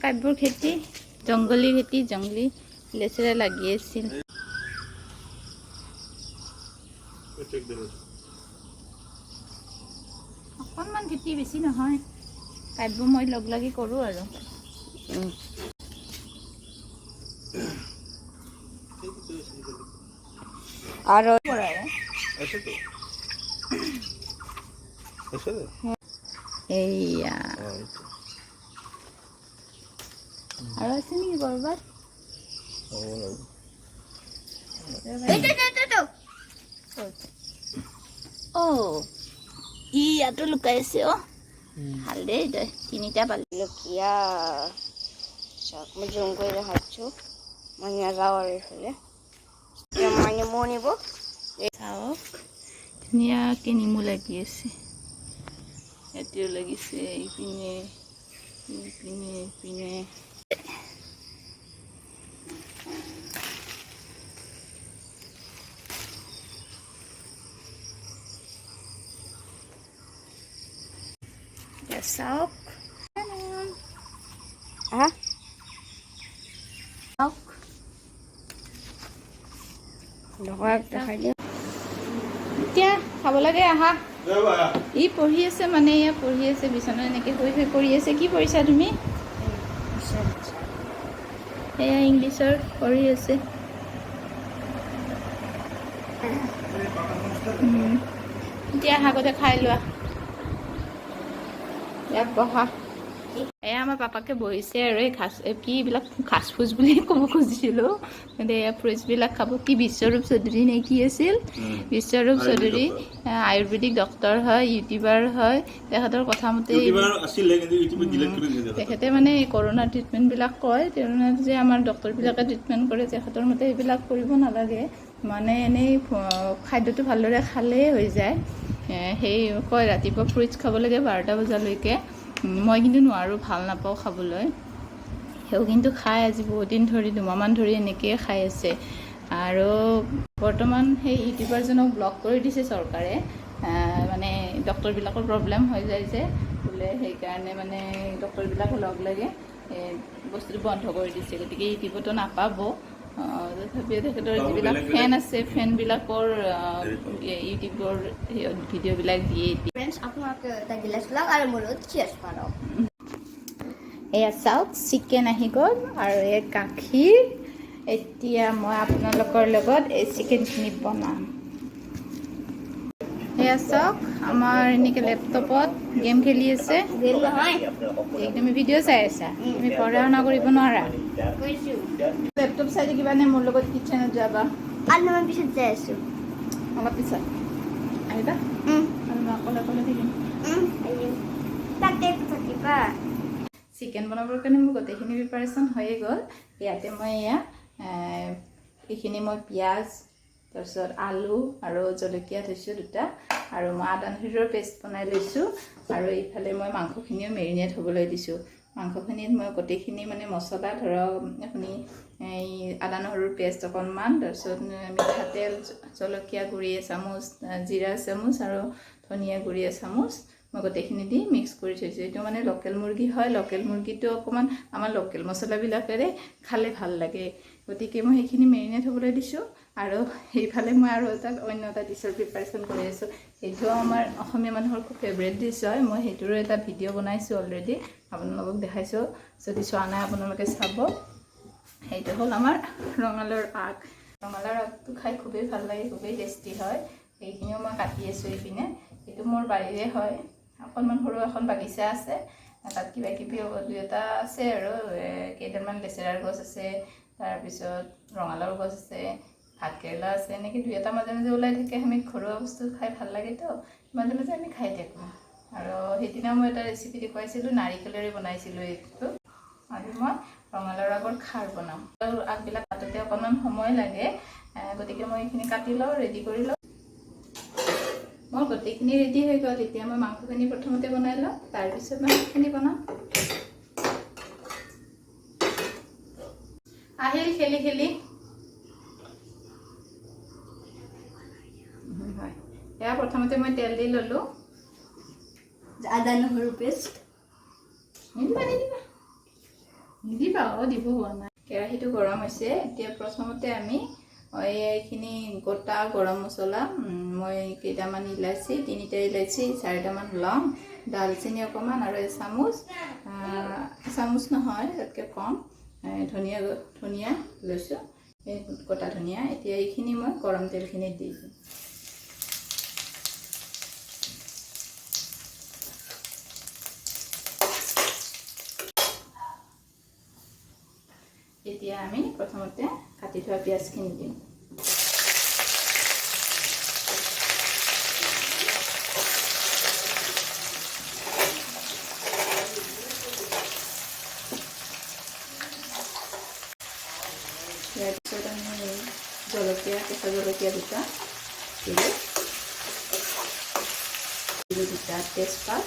কাব্যৰ খেতি জংগলী খেতি জংগলী লেচেৰা লাগি আছিল অকণমান খেতি বেছি নহয় কাব্য মই লগ লাগি কৰোঁ আৰু এইয়া আৰু আছে নেকি কৰবাত ইয়াতো লুকাইছে ভাল দেই তই তিনিটা পালি লুকিয়া চাওক মই জুম কৰি দেখাইছোঁ মই নাযাওঁ আৰু এইফালে মই নেমু নিব চাওক ধুনীয়াকৈ নেমু লাগি আছে ইয়াতেও লাগিছে ইপিনে ইপিনে ইপিনে চাওক দেখাই দিওঁ এতিয়া খাব লাগে আহা ই পঢ়ি আছে মানে এয়া পঢ়ি আছে বিচনাত এনেকৈ শুই শুই পঢ়ি আছে কি পঢ়িছা তুমি এয়া ইংলিছৰ পঢ়ি আছে এতিয়া আগতে খাই লোৱা ইয়াত বহা এয়া আমাৰ পাপাকে বহিছে আৰু এই কি এইবিলাক ঘাচ ফুচ বুলি ক'ব খুজিছিলোঁ কিন্তু এয়া ফ্ৰুটছবিলাক খাব কি বিশ্বৰূপ চৌধুৰী নে কি আছিল বিশ্বৰূপ চৌধুৰী আয়ুৰ্বেদিক ডক্তৰ হয় ইউটিউবাৰ হয় তেখেতৰ কথা মতে তেখেতে মানে কৰোণাৰ ট্ৰিটমেণ্টবিলাক কয় তেওঁ যে আমাৰ ডক্তৰবিলাকে ট্ৰিটমেণ্ট কৰে তেখেতৰ মতে এইবিলাক কৰিব নালাগে মানে এনেই খাদ্যটো ভালদৰে খালেই হৈ যায় সেই কয় ৰাতিপুৱা ফ্ৰুটছ খাব লাগে 12টা বজালৈকে মই কিন্তু নোৱাৰোঁ ভাল নাপাওঁ খাবলৈ সেও কিন্তু খাই আজি বহুত দিন ধৰি দুমাহমান ধৰি এনেকৈয়ে খাই আছে আৰু বৰ্তমান সেই ইউটিউবাৰজনক ব্লক কৰি দিছে চৰকাৰে মানে ডক্তৰবিলাকৰ প্ৰব্লেম হৈ যায় যে বোলে সেইকাৰণে মানে ডক্তৰবিলাকে লগ লাগে বস্তুটো বন্ধ কৰি দিছে গতিকে ইউটিউবতো নাপাব তথাপিও তেখেতৰ যিবিলাক ফেন আছে ফেনবিলাকৰ ইউটিউবৰ ভিডিঅ'বিলাক দিয়ে এয়া চাওক চিকেন আহি গ'ল আৰু এই গাখীৰ এতিয়া মই আপোনালোকৰ লগত এই চিকেনখিনি বনাম এয়া চাওক আমাৰ এনেকৈ লেপটপত গেম খেলি আছে তুমি ভিডিঅ' চাই আছা তুমি পঢ়া শুনা কৰিব নোৱাৰা লেপটপ চাই থাকিবানে মোৰ লগত কিটচেনত যাবা অলপমান পিছত যাই আছোঁ অলপ পিছত আহিবা আৰু মই অকলে অকলে থাকিম চিকেন বনাবৰ কাৰণে মোৰ গোটেইখিনি প্ৰিপাৰেশ্যন হৈয়ে গ'ল ইয়াতে মই এয়া এইখিনি মই পিঁয়াজ তাৰপিছত আলু আৰু জলকীয়া থৈছোঁ দুটা আৰু মই আদা নহৰুৰ পেষ্ট বনাই লৈছোঁ আৰু এইফালে মই মাংসখিনিও মেৰিনেট হ'বলৈ দিছোঁ মাংসখিনিত মই গোটেইখিনি মানে মছলা ধৰক আপুনি এই আদা নহৰুৰ পেষ্ট অকণমান তাৰপিছত মিঠাতেল জলকীয়া গুড়ি এচামুচ জিৰা এচামুচ আৰু ধনিয়া গুড়ি এচামুচ মই গোটেইখিনি দি মিক্স কৰি থৈছোঁ এইটো মানে লোকেল মুৰ্গী হয় লোকেল মুৰ্গীটো অকণমান আমাৰ লোকেল মছলাবিলাকেৰে খালে ভাল লাগে গতিকে মই সেইখিনি মেৰিনেট হ'বলৈ দিছোঁ আৰু সেইফালে মই আৰু অন্য এটা ডিছৰ প্ৰিপাৰেশ্যন কৰি আছোঁ সেইটো আমাৰ অসমীয়া মানুহৰ খুব ফেভৰেট ডিছ হয় মই সেইটোৰো এটা ভিডিঅ' বনাইছোঁ অলৰেডি আপোনালোকক দেখাইছোঁ যদি চোৱা নাই আপোনালোকে চাব সেইটো হ'ল আমাৰ ৰঙালাওৰ আগ ৰঙালাওৰ আগটো খাই খুবেই ভাল লাগে খুবেই টেষ্টি হয় সেইখিনিও মই কাটি আছোঁ এইপিনে এইটো মোৰ বাৰীৰে হয় অকণমান সৰু এখন বাগিচা আছে তাত কিবা কিবি দুই এটা আছে আৰু কেইডালমান লেচেৰাৰ গছ আছে তাৰপিছত ৰঙালাওৰ গছ আছে ভাতকেৰেলা আছে এনেকৈ দুই এটা মাজে মাজে ওলাই থাকে আমি ঘৰুৱা বস্তু খাই ভাল লাগেতো মাজে মাজে আমি খাই থাকোঁ আৰু সেইদিনা মই এটা ৰেচিপি দেখুৱাইছিলোঁ নাৰিকলেৰে বনাইছিলোঁ এইটো আৰু মই ৰঙালাওৰ আগৰ খাৰ বনাম আগবিলাক কাটোতে অকণমান সময় লাগে গতিকে মই এইখিনি কাটি লওঁ ৰেডি কৰি লওঁ মোৰ গোটেইখিনি ৰেডি হৈ গ'ল এতিয়া মই মাংসখিনি প্ৰথমতে বনাই লওঁ তাৰপিছত মই সেইখিনি বনাম আহিল খেলি খেলি হয় এয়া প্ৰথমতে মই তেল দি ল'লোঁ আদা নহৰু পেষ্ট নিদিবা নিদিবা নিদিবা দিব হোৱা নাই। কেৰাহীটো গৰম হৈছে। এতিয়া প্ৰথমতে আমি এইখিনি গোটা গৰম মছলা, মই কেইটামান ইলাচি, 3টা ইলাচি, 4টামান লং, দালচেনি অকণমান আৰু এচামুচ নহয় তাতকৈ কম ধনিয়া লৈছোঁ, এই গোটা ধনিয়া। এতিয়া এইখিনি মই গৰম তেলখিনিত দি দিম। এতিয়া আমি প্ৰথমতে কাটি থোৱা পিঁয়াজখিনি দিম। ইয়াৰ পিছত আমি কেঁচা জলকীয়া দুটা দিলোঁ, দুটা তেজপাত,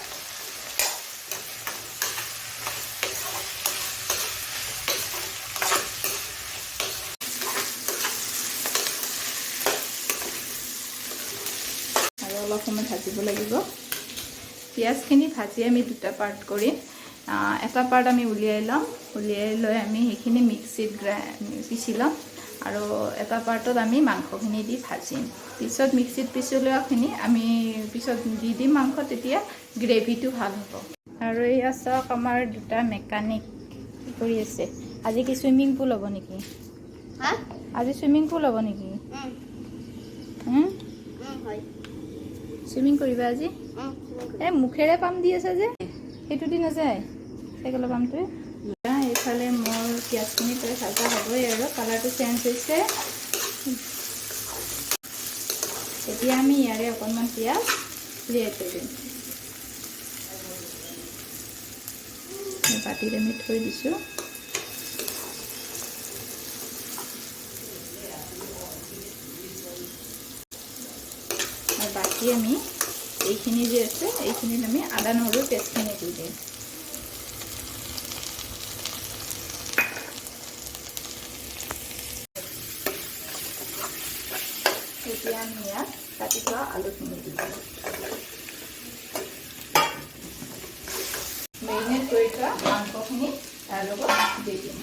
আৰু অলপ সময় ভাজিব লাগিব। পিঁয়াজখিনি ভাজি আমি দুটা পাৰ্ট কৰিম। এটা পাৰ্ট আমি উলিয়াই ল'ম, উলিয়াই লৈ আমি সেইখিনি মিক্সিত পিচি ল'ম, আৰু এটা পাৰ্টত আমি মাংসখিনি দি ভাজিম। পিছত মিক্সিত পিচি লোৱাখিনি আমি পিছত দি দিম মাংস, তেতিয়া গ্ৰেভিটো ভাল হ'ব। আৰু এয়া চাওক, আমাৰ দুটা মেকানিক কি কৰি আছে। আজি কি চুইমিং পুল হ'ব নেকি? আজি চুইমিং পুল হ'ব নেকি? চুইমিং কৰিবা আজি? এই মুখেৰে পাম দি আছে যে, সেইটো দি নাযায় চাইকেলৰ পামটোৱে। এইফালে মোৰ পিঁয়াজখিনি প্ৰায় ভাজা হ'বই আৰু কালাৰটো চেঞ্জ হৈছে। এতিয়া আমি ইয়াৰে অকণমান পিঁয়াজ উলিয়াই থৈ দিম। বাতিত আমি থৈ দিছোঁ। আৰু বাকী আমি এইখিনি যে আছে, এইখিনিত আমি আদা নহৰু পেষ্টখিনি দি দিম। এতিয়া আমি ইয়াত কাটি থোৱা আলুখিনি দি দিম। মেৰিনেট কৰি থোৱা মাংসখিনি তাৰ লগত দি দিম।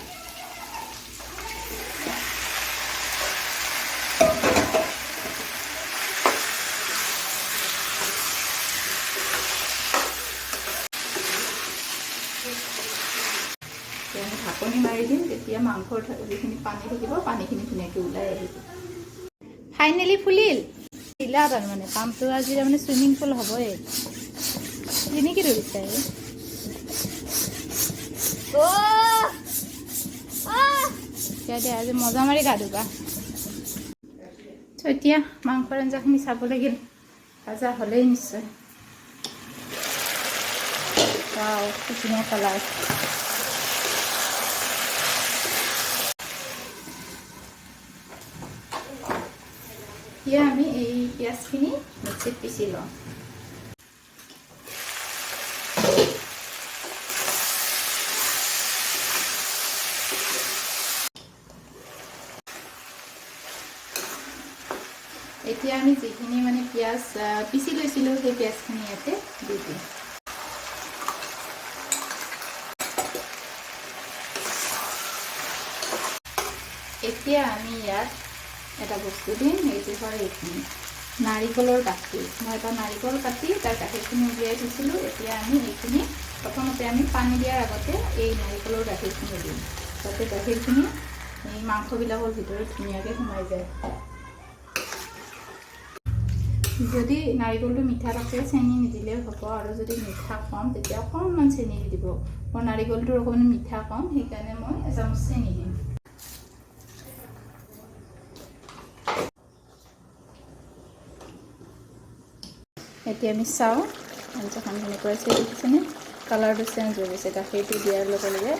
আমি ঢাকনি মাৰি দিম, তেতিয়া মাংসৰ যিখিনি পানী থাকিব, পানীখিনি ধুনীয়াকৈ ওলাই আহিব। ফাইনেলি ফুলিল দিলা তাৰমানে পাম্পটো। আজি তাৰমানে চুইমিং পুল হ'বই। কেনেকৈ ধৰিছে দিয়া, আজি মজা মাৰি গা ধুবা। এতিয়া মাংসৰ আঞ্জাখিনি চাব লাগিল, ভাজা হ'লেই নিশ্চয়। কি ধুনীয়া কালাৰ। এতিয়া আমি এই পিঁয়াজখিনি মিক্সিত পিচি লওঁ। এতিয়া আমি যিখিনি মানে পিঁয়াজ পিচি লৈছিলোঁ, সেই পিঁয়াজখিনি ইয়াতে দি দিম। এতিয়া আমি ইয়াত এটা বস্তু দিম, সেইটো হয় এইখিনি নাৰিকলৰ গাখীৰ। মই এটা নাৰিকল কাটি তাৰ গাখীৰখিনি উলিয়াই থৈছিলোঁ। এতিয়া আমি এইখিনি প্ৰথমতে আমি পানী দিয়াৰ আগতে এই নাৰিকলৰ গাখীৰখিনি দিম, যাতে গাখীৰখিনি এই মাংসবিলাকৰ ভিতৰত ধুনীয়াকৈ সোমাই যায়। যদি নাৰিকলটো মিঠা থাকে চেনি নিদিলেও হ'ব, আৰু যদি মিঠা কম তেতিয়া অকণমান চেনি দি দিব। মোৰ নাৰিকলটোৰ অকণমান মিঠা কম, সেইকাৰণে মই এচামুচ চেনি দিম। এতিয়া আমি চাওঁ আঞ্জাখন কেনেকুৱা আছে। দেখিছেনে কালাৰটো চেঞ্জ হৈ গৈছে, গাখীৰটো দিয়াৰ লগে লগে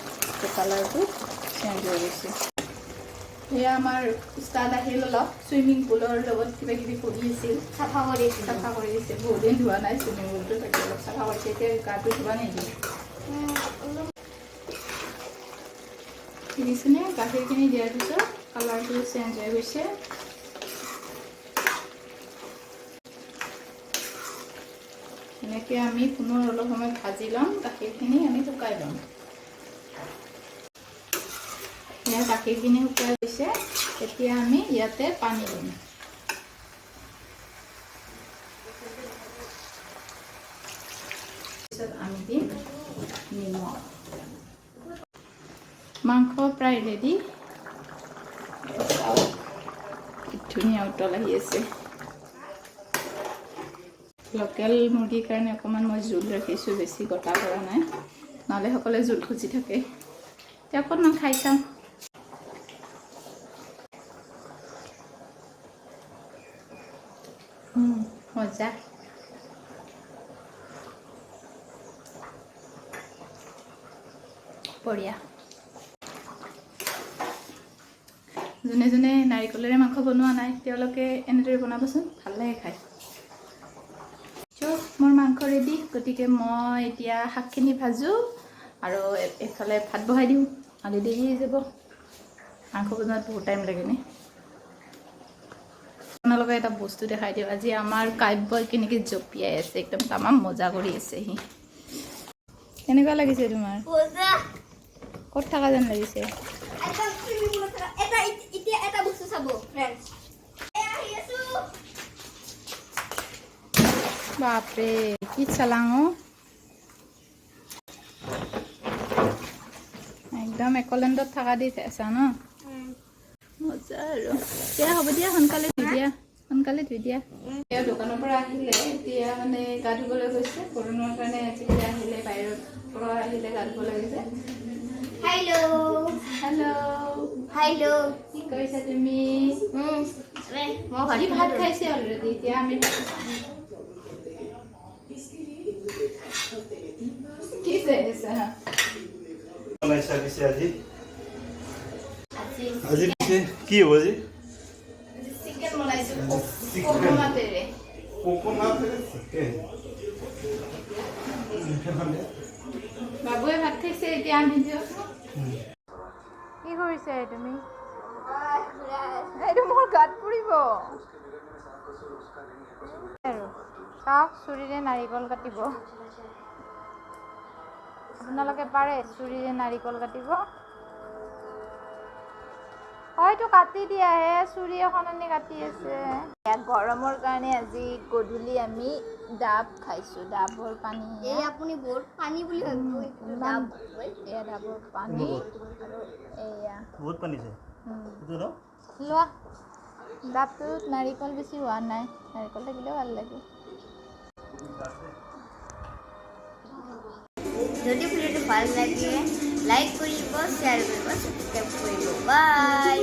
কালাৰটো চেঞ্জ হৈ গৈছে। এয়া আমাৰ উস্তাদ আহিল, অলপ চুইমিং পুলৰ লগত কিবা কিবি কৰি আছিল, চাফা কৰি দিছে। বহুত দিন ধোৱা নাই চুইমিং পুলটো, তাকে অলপ চাফা কৰিছে। এতিয়া গাটো ধোৱা নেকি? দেখিছেনে গাখীৰখিনি দিয়াৰ পিছত কালাৰটো চেঞ্জ হৈ গৈছে। এনেকৈ আমি পুনৰ অলপ সময় ভাজি ল'ম, গাখীৰখিনি আমি শুকাই ল'ম। ইয়াৰ গাখীৰখিনি শুকাই গৈছে এতিয়া আমি ইয়াতে পানী দিম পিছত আমি দিম নিমখ মাংস প্ৰায় ৰেডি ধুনীয়া উতল আহি আছে লোকেল মুৰ্গীৰ কাৰণে অকণমান মই জোল ৰাখিছোঁ বেছি গোটা কৰা নাই নহ'লে সকলোৱে জোল খুজি থাকে এতিয়া অকণমান খাই চাম মজা বঢ়িয়া যোনে যোনে নাৰিকলেৰে মাংস বনোৱা নাই তেওঁলোকে এনেদৰে বনাবচোন ভাল লাগে খাই মোৰ মাংস ৰেডি গতিকে মই এতিয়া শাকখিনি ভাজোঁ আৰু এইফালে ভাত বহাই দিওঁ আলি দেৰি হৈ যাব মাংস বনোৱাত বহুত টাইম লাগেনে আপোনালোকে এটা বস্তু দেখাই দিওঁ আজি আমাৰ কাব্যই কেনেকৈ জঁপিয়াই আছে একদম তামাম মজা কৰি আছে সি কেনেকুৱা লাগিছে তোমাৰ ক'ত থকা যেন লাগিছে বাপৰে কি চালাং একদম একলেণ্ডত থকা দি আছা ন মজা আৰু এতিয়া হ'ব দিয়া সোনকালে ধুই দিয়া এতিয়া দোকানৰ পৰা আহিলে এতিয়া মানে গা ধুবলৈ গৈছে কৰোণাৰ কাৰণে আজিকালি আহিলে বাহিৰৰ পৰা আহিলে গা ধুব লাগিছে হেল্ল' কি কৰিছা তুমি ভাত খাইছে অলৰেডি এতিয়া আমি কি চাইছা बनाइसा पिछे আজি আজি পিছে কি হ'ব আজি চিকেন বনাইছো কোকোনাটেৰে চিকেন বাবুৱে ভাত খাইছে এতিয়া আমি দিওঁ কি কৰিছে তুমি এইটো মোৰ গাত পৰিব আৰু চাওক চুৰিৰে নাৰিকল কাটিব আপোনালোকে পাৰে চুৰিৰে নাৰিকল কাটিব হয়তো কাটি দিয়াহে চুৰি এখন আনি কাটি আছে গৰমৰ কাৰণে আজি গধূলি আমি ডাব খাইছোঁ ডাবৰ পানী আপুনি বহুত পানী বুলি ভাবিব এয়া ডাবৰ পানী আৰু এয়া বহুত পানী আছে এইটো লোৱা ডাবটোত নাৰিকল বেছি হোৱা নাই নাৰিকল থাকিলেও ভাল লাগে যদি ভিডিওটো ভাল লাগে লাইক কৰিব শ্বেয়াৰ কৰিব ছাবস্ক্ৰাইব কৰিব বাই